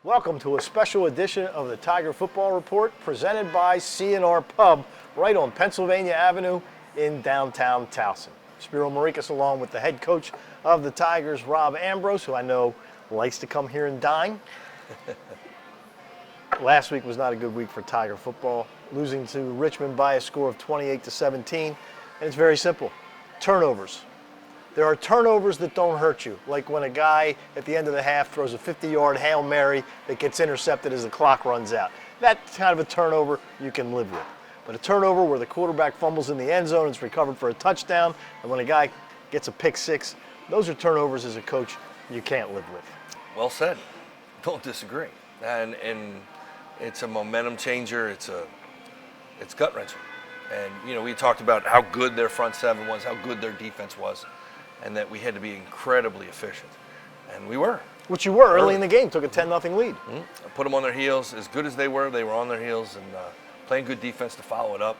Welcome to a special edition of the Tiger Football Report presented by C&R Pub right on Pennsylvania Avenue in downtown Towson. Spiro Morekas along with the head coach of the Tigers, Rob Ambrose, who I know likes to come here and dine. Last week was not a good week for Tiger football, losing to Richmond by a score of 28-17, and it's very simple. Turnovers. There are turnovers that don't hurt you, like when a guy at the end of the half throws a 50-yard Hail Mary that gets intercepted as the clock runs out. That kind of a turnover you can live with. But a turnover where the quarterback fumbles in the end zone and it's recovered for a touchdown, and when a guy gets a pick six, those are turnovers as a coach you can't live with. Well said. Don't disagree. And it's a momentum changer. It's gut-wrenching. And, we talked about how good their front seven was, how good their defense was, and that we had to be incredibly efficient. And we were. Which you were early in the game, took a 10-0 lead. Mm-hmm. Put them on their heels. As good as they were on their heels and playing good defense to follow it up.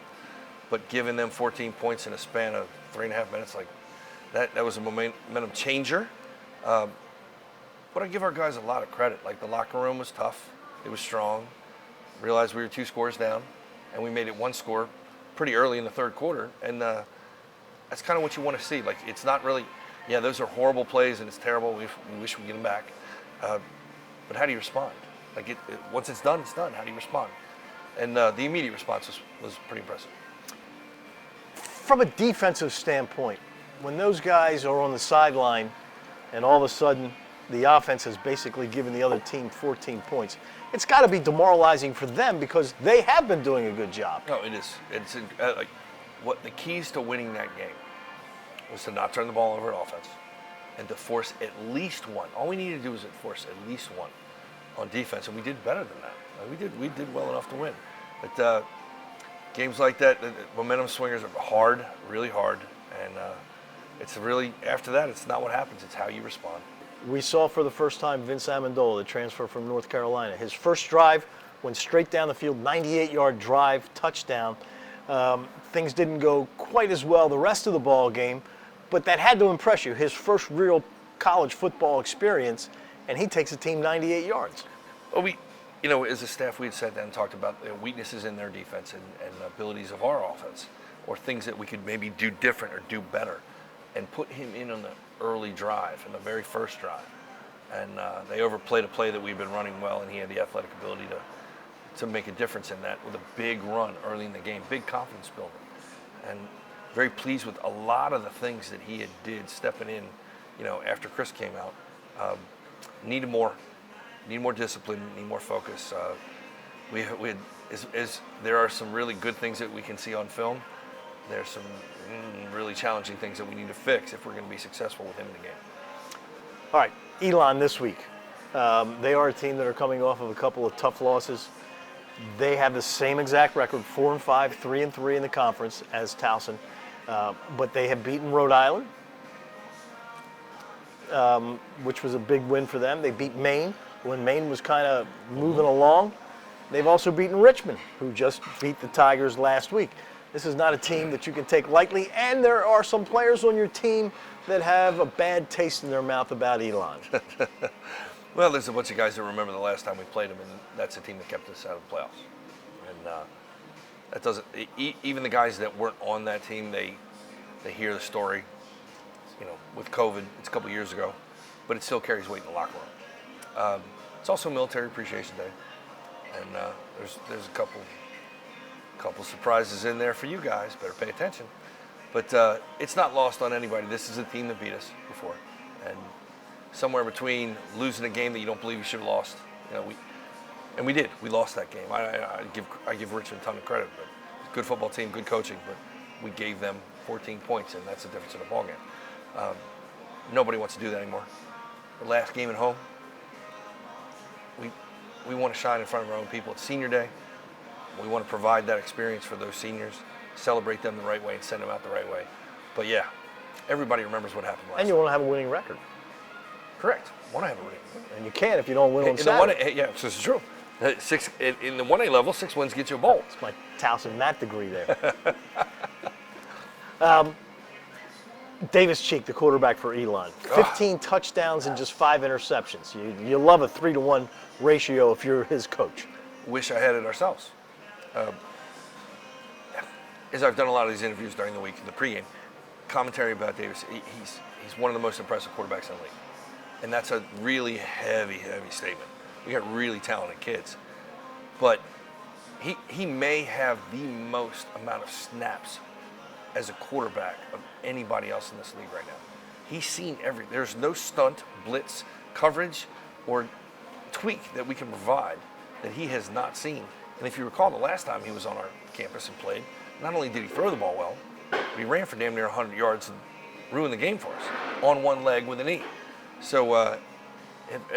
But giving them 14 points in a span of 3.5 minutes, like that was a momentum changer. But I give our guys a lot of credit. Like the locker room was tough. It was strong. Realized we were 2 scores down, and we made it 1 score pretty early in the third quarter. And that's kind of what you want to see. Like, it's not really, those are horrible plays and it's terrible. We wish we could get them back. But how do you respond? Like, once it's done, it's done. How do you respond? And the immediate response was pretty impressive. From a defensive standpoint, when those guys are on the sideline and all of a sudden the offense has basically given the other team 14 points, it's got to be demoralizing for them because they have been doing a good job. No, it is. It's like what the keys to winning that game was to not turn the ball over at offense and to force at least one. All we needed to do was force at least one on defense, and we did better than that. We did well enough to win. But games like that, the momentum swingers are hard, really hard, and it's really, after that, it's not what happens, it's how you respond. We saw for the first time Vince Amendola, the transfer from North Carolina. His first drive went straight down the field, 98-yard drive, touchdown. Things didn't go quite as well the rest of the ball game, but that had to impress you. His first real college football experience, and he takes the team 98 yards. Well, as a staff, we had sat down and talked about the weaknesses in their defense and abilities of our offense, or things that we could maybe do different or do better, and put him in on the early drive, in the very first drive. And they overplayed a play that we've been running well, and he had the athletic ability to make a difference in that with a big run early in the game, big confidence building. And very pleased with a lot of the things that he did stepping in, after Chris came out. Needed more discipline, need more focus. There are some really good things that we can see on film. There's some really challenging things that we need to fix if we're going to be successful with him in the game. All right, Elon this week. They are a team that are coming off of a couple of tough losses. They have the same exact record, 4-5, 3-3 in the conference as Towson, but they have beaten Rhode Island, which was a big win for them. They beat Maine when Maine was kind of moving along. They've also beaten Richmond, who just beat the Tigers last week. This is not a team that you can take lightly, and there are some players on your team that have a bad taste in their mouth about Elon. Well, there's a bunch of guys that remember the last time we played them, and that's the team that kept us out of the playoffs. And that doesn't. Even the guys that weren't on that team, they hear the story. With COVID, it's a couple years ago, but it still carries weight in the locker room. It's also Military Appreciation Day, and there's a couple surprises in there for you guys. Better pay attention. But it's not lost on anybody. This is a team that beat us before, and somewhere between losing a game that you don't believe you should have lost, we did. We lost that game. I give Richmond a ton of credit, but good football team, good coaching, but we gave them 14 points, and that's the difference in the ball game. Nobody wants to do that anymore. The last game at home, we want to shine in front of our own people. It's senior day. We want to provide that experience for those seniors, celebrate them the right way, and send them out the right way. But yeah, everybody remembers what happened last And you want to have a winning record. Correct. Want to have a winning record. And you can't if you don't win on Saturday. This is true. In the 1A level, 6 wins get you a bowl. It's my Towson Matt degree there. Davis Cheek, the quarterback for Elon. 15 touchdowns and just 5 interceptions. You love a 3-1 ratio if you're his coach? Wish I had it ourselves. As I've done a lot of these interviews during the week in the pregame, commentary about Davis, he's one of the most impressive quarterbacks in the league. And that's a really heavy statement. We got really talented kids. But he may have the most amount of snaps as a quarterback of anybody else in this league right now. He's seen there's no stunt, blitz, coverage, or tweak that we can provide that he has not seen. And if you recall, the last time he was on our campus and played, not only did he throw the ball well, but he ran for damn near 100 yards and ruined the game for us on one leg with a knee. So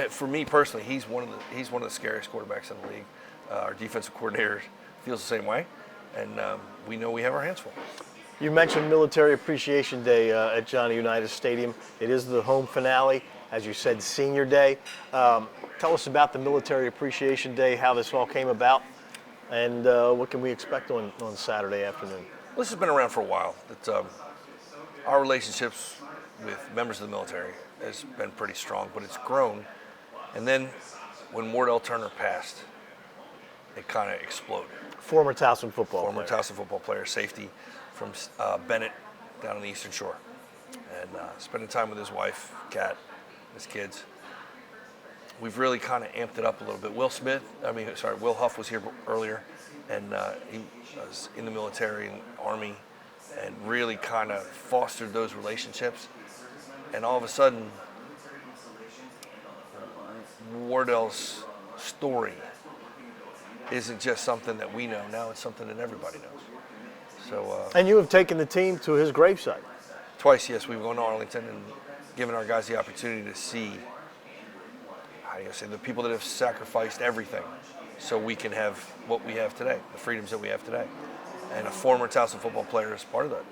for me personally, he's one of the scariest quarterbacks in the league. Our defensive coordinator feels the same way, and we know we have our hands full. You mentioned Military Appreciation Day at Johnny Unitas Stadium. It is the home finale, as you said, Senior Day. Tell us about the Military Appreciation Day, how this all came about, and what can we expect on Saturday afternoon? Well, this has been around for a while. Our relationships with members of the military has been pretty strong, but it's grown. And then when Wardell Turner passed, it kind of exploded. Former Towson football Former player. Towson football player, safety from Bennett down on the Eastern Shore. And spending time with his wife, Kat, his kids. We've really kind of amped it up a little bit. Will Huff was here earlier, and he was in the military and Army, and really kind of fostered those relationships. And all of a sudden, Wardell's story isn't just something that we know. Now it's something that everybody knows. So. And you have taken the team to his gravesite. Twice, yes. We've gone to Arlington and given our guys the opportunity to see, the people that have sacrificed everything so we can have what we have today, the freedoms that we have today. And a former Towson football player is part of that.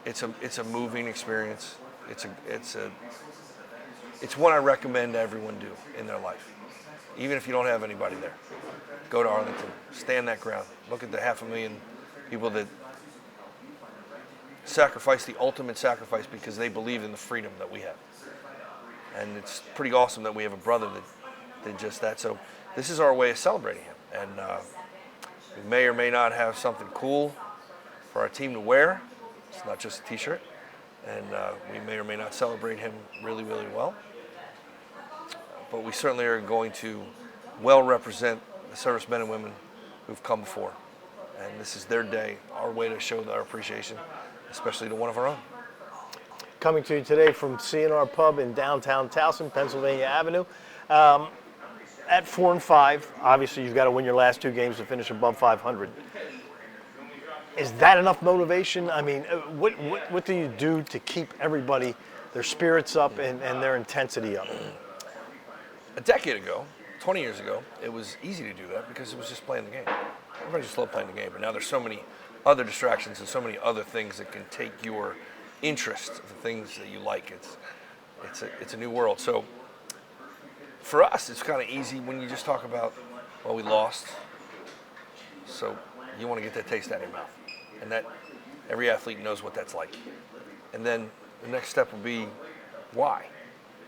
And it's a moving experience. It's one I recommend everyone do in their life, even if you don't have anybody there. Go to Arlington, stand that ground, look at the 500,000 people that sacrificed the ultimate sacrifice because they believe in the freedom that we have. And it's pretty awesome that we have a brother that did just that. So this is our way of celebrating him. And we may or may not have something cool for our team to wear. It's not just a t-shirt. And we may or may not celebrate him really, really well. But we certainly are going to well represent the servicemen and women who've come before. And this is their day, our way to show our appreciation, especially to one of our own. Coming to you today from C&R Pub in downtown Towson, Pennsylvania Avenue. At 4-5, obviously you've got to win your last two games to finish above 500. Is that enough motivation? I mean, what do you do to keep everybody, their spirits up and their intensity up? A decade ago, 20 years ago, it was easy to do that because it was just playing the game. Everybody just loved playing the game, but now there's so many other distractions and so many other things that can take your interest, the things that you like. It's a new world. So for us, it's kind of easy when you just talk about, well, we lost, so you want to get that taste out of your mouth, and that every athlete knows what that's like. And then the next step will be, why?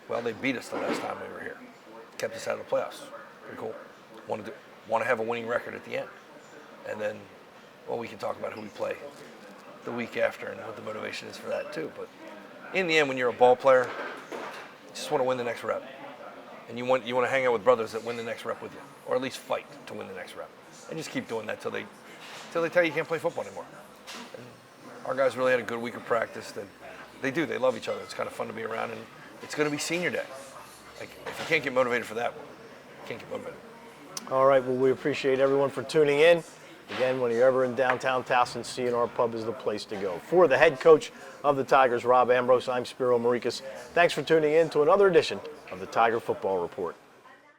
Well, they beat us the last time we were here, kept us out of the playoffs. Pretty cool. Want to have a winning record at the end, and then, well, we can talk about who we play the week after and what the motivation is for that too. But in the end, when you're a ball player, you just want to win the next rep. And you want to hang out with brothers that win the next rep with you, or at least fight to win the next rep. And just keep doing that till they tell you can't play football anymore. And our guys really had a good week of practice. They love each other. It's kind of fun to be around, and it's going to be senior day. Like, if you can't get motivated for that, you can't get motivated. All right, well, we appreciate everyone for tuning in. Again, when you're ever in downtown Towson, C&R Pub is the place to go. For the head coach of the Tigers, Rob Ambrose, I'm Spiro Morekas. Thanks for tuning in to another edition of the Tiger Football Report.